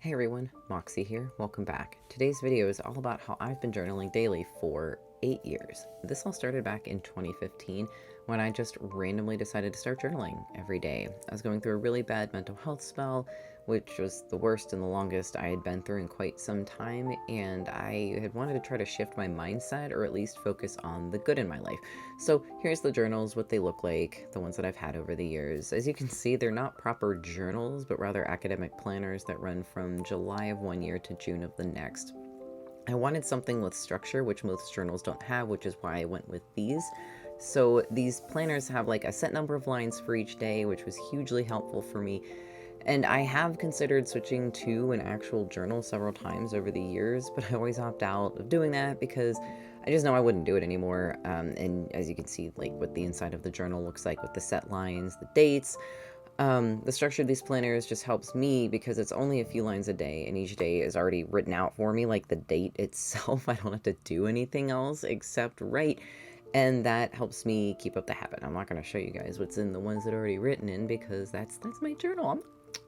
Hey everyone, Moxie here. Welcome back. Today's video is all about how I've been journaling daily for 8 years. This all started back in 2015 when I just randomly decided to start journaling every day. I was going through a really bad mental health spell, which was the worst and the longest I had been through in quite some time, and I had wanted to try to shift my mindset or at least focus on the good in my life. So here's the journals, what they look like, the ones that I've had over the years. As you can see, they're not proper journals, but rather academic planners that run from July of one year to June of the next. I wanted something with structure, which most journals don't have, which is why I went with these. So these planners have like a set number of lines for each day, which was hugely helpful for me. And I have considered switching to an actual journal several times over the years, but I always opt out of doing that because I just know I wouldn't do it anymore. And as you can see, like what the inside of the journal looks like with the set lines, the dates, the structure of these planners just helps me because it's only a few lines a day, and each day is already written out for me, like the date itself. I don't have to do anything else except write, and that helps me keep up the habit. I'm not going to show you guys what's in the ones that are already written in because that's my journal.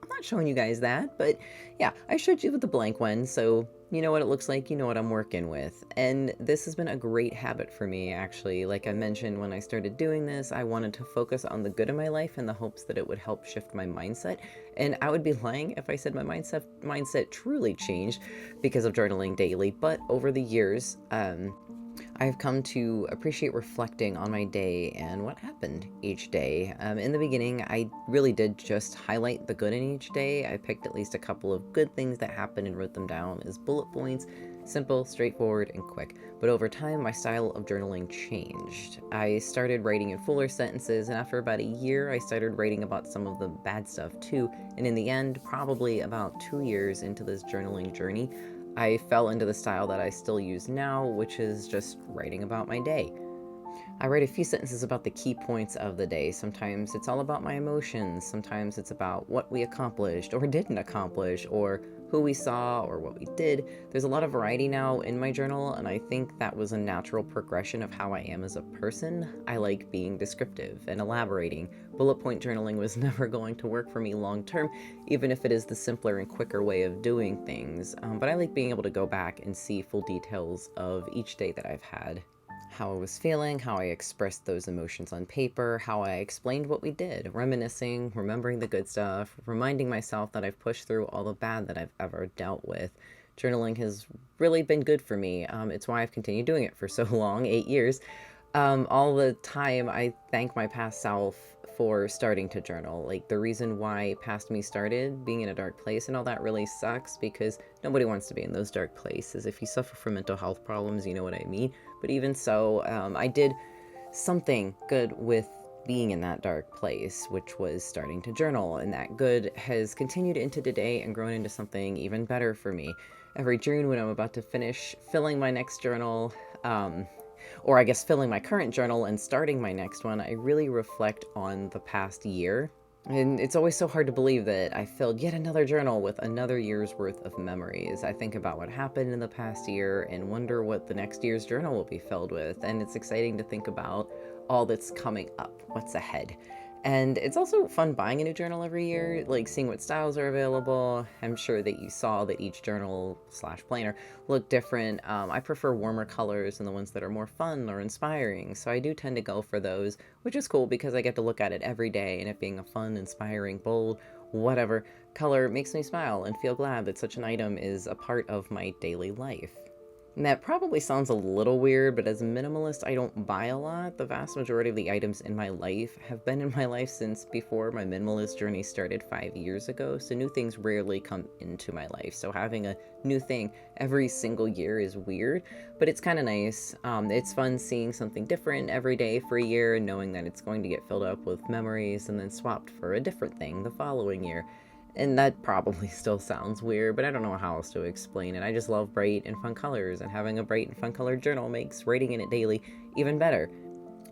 I'm not showing you guys that, but yeah, I showed you with the blank one, so you know what it looks like, you know what I'm working with. And this has been a great habit for me, actually. Like I mentioned, when I started doing this, I wanted to focus on the good in my life in the hopes that it would help shift my mindset. And I would be lying if I said my mindset truly changed because of journaling daily. But over the years, I've come to appreciate reflecting on my day and what happened each day. In the beginning, I really did just highlight the good in each day. I picked at least a couple of good things that happened and wrote them down as bullet points, simple, straightforward, and quick. But over time, my style of journaling changed. I started writing in fuller sentences, and after about a year, I started writing about some of the bad stuff too. And in the end, probably about 2 years into this journaling journey, I fell into the style that I still use now, which is just writing about my day. I write a few sentences about the key points of the day. Sometimes it's all about my emotions. Sometimes it's about what we accomplished or didn't accomplish, or who we saw or what we did. There's a lot of variety now in my journal, and I think that was a natural progression of how I am as a person. I like being descriptive and elaborating. Bullet point journaling was never going to work for me long term, even if it is the simpler and quicker way of doing things. But I like being able to go back and see full details of each day that I've had, how I was feeling, how I expressed those emotions on paper, how I explained what we did, reminiscing, remembering the good stuff, reminding myself that I've pushed through all the bad that I've ever dealt with. Journaling has really been good for me. It's why I've continued doing it for so long, 8 years. All the time, I thank my past self for starting to journal. Like, the reason why past me started being in a dark place and all that really sucks because nobody wants to be in those dark places. If you suffer from mental health problems, you know what I mean. But even so, I did something good with being in that dark place, which was starting to journal, and that good has continued into today and grown into something even better for me. Every June, when I'm about to finish filling my next journal, or I guess filling my current journal and starting my next one, I really reflect on the past year. And it's always so hard to believe that I filled yet another journal with another year's worth of memories. I think about what happened in the past year and wonder what the next year's journal will be filled with. And it's exciting to think about all that's coming up, what's ahead. And it's also fun buying a new journal every year, like seeing what styles are available. I'm sure that you saw that each journal slash planner look different. I prefer warmer colors and the ones that are more fun or inspiring, so I do tend to go for those, which is cool because I get to look at it every day, and it being a fun, inspiring, bold, whatever color makes me smile and feel glad that such an item is a part of my daily life. And that probably sounds a little weird, but as a minimalist, I don't buy a lot. The vast majority of the items in my life have been in my life since before my minimalist journey started 5 years ago, so new things rarely come into my life. So having a new thing every single year is weird, but it's kind of nice. It's fun seeing something different every day for a year and knowing that it's going to get filled up with memories and then swapped for a different thing the following year. And that probably still sounds weird, but I don't know how else to explain it. I just love bright and fun colors, and having a bright and fun colored journal makes writing in it daily even better.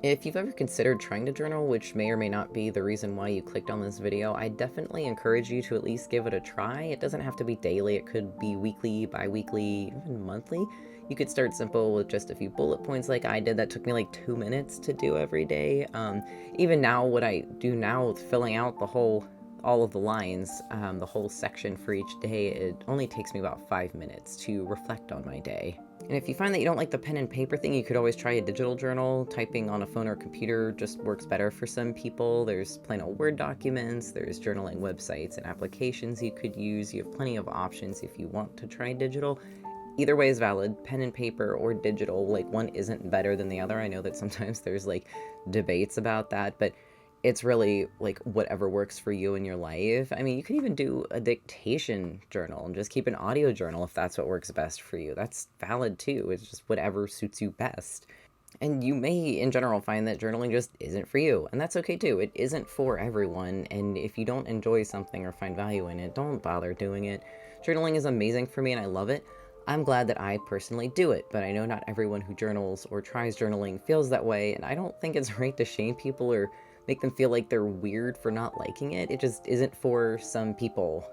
If you've ever considered trying to journal, which may or may not be the reason why you clicked on this video, I definitely encourage you to at least give it a try. It doesn't have to be daily, it could be weekly, bi-weekly, even monthly. You could start simple with just a few bullet points like I did. That took me like 2 minutes to do every day. Even now, what I do now with filling out the whole all of the lines, the whole section for each day, it only takes me about 5 minutes to reflect on my day. And if you find that you don't like the pen and paper thing, you could always try a digital journal. Typing on a phone or computer just works better for some people. There's plain old Word documents, there's journaling websites and applications you could use. You have plenty of options if you want to try digital. Either way is valid, pen and paper or digital. Like, one isn't better than the other. I know that sometimes there's like debates about that, but it's really like whatever works for you in your life. I mean, you could even do a dictation journal and just keep an audio journal if that's what works best for you. That's valid too. It's just whatever suits you best. And you may, in general, find that journaling just isn't for you, and that's okay too. It isn't for everyone, and if you don't enjoy something or find value in it, don't bother doing it. Journaling is amazing for me and I love it. I'm glad that I personally do it, but I know not everyone who journals or tries journaling feels that way, and I don't think it's right to shame people or make them feel like they're weird for not liking it. It just isn't for some people,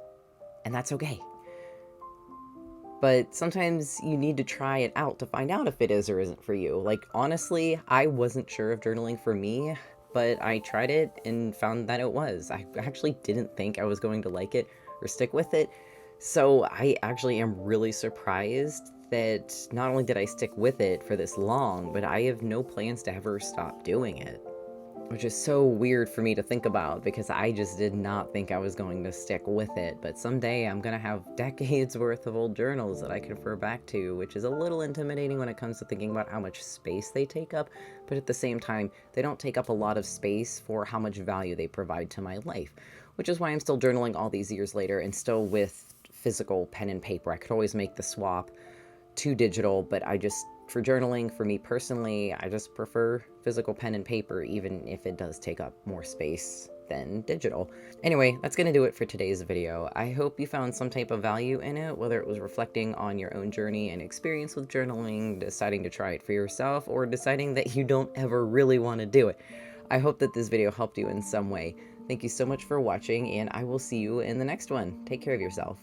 and that's okay. But sometimes you need to try it out to find out if it is or isn't for you. Like, honestly, I wasn't sure of journaling for me, but I tried it and found that it was. I actually didn't think I was going to like it or stick with it. So I actually am really surprised that not only did I stick with it for this long, but I have no plans to ever stop doing it. Which is so weird for me to think about because I just did not think I was going to stick with it. But someday I'm going to have decades worth of old journals that I can refer back to, which is a little intimidating when it comes to thinking about how much space they take up. But at the same time, they don't take up a lot of space for how much value they provide to my life, which is why I'm still journaling all these years later and still with physical pen and paper. I could always make the swap to digital, but for journaling, for me personally, I just prefer physical pen and paper, even if it does take up more space than digital. Anyway, that's going to do it for today's video. I hope you found some type of value in it, whether it was reflecting on your own journey and experience with journaling, deciding to try it for yourself, or deciding that you don't ever really want to do it. I hope that this video helped you in some way. Thank you so much for watching, and I will see you in the next one. Take care of yourself.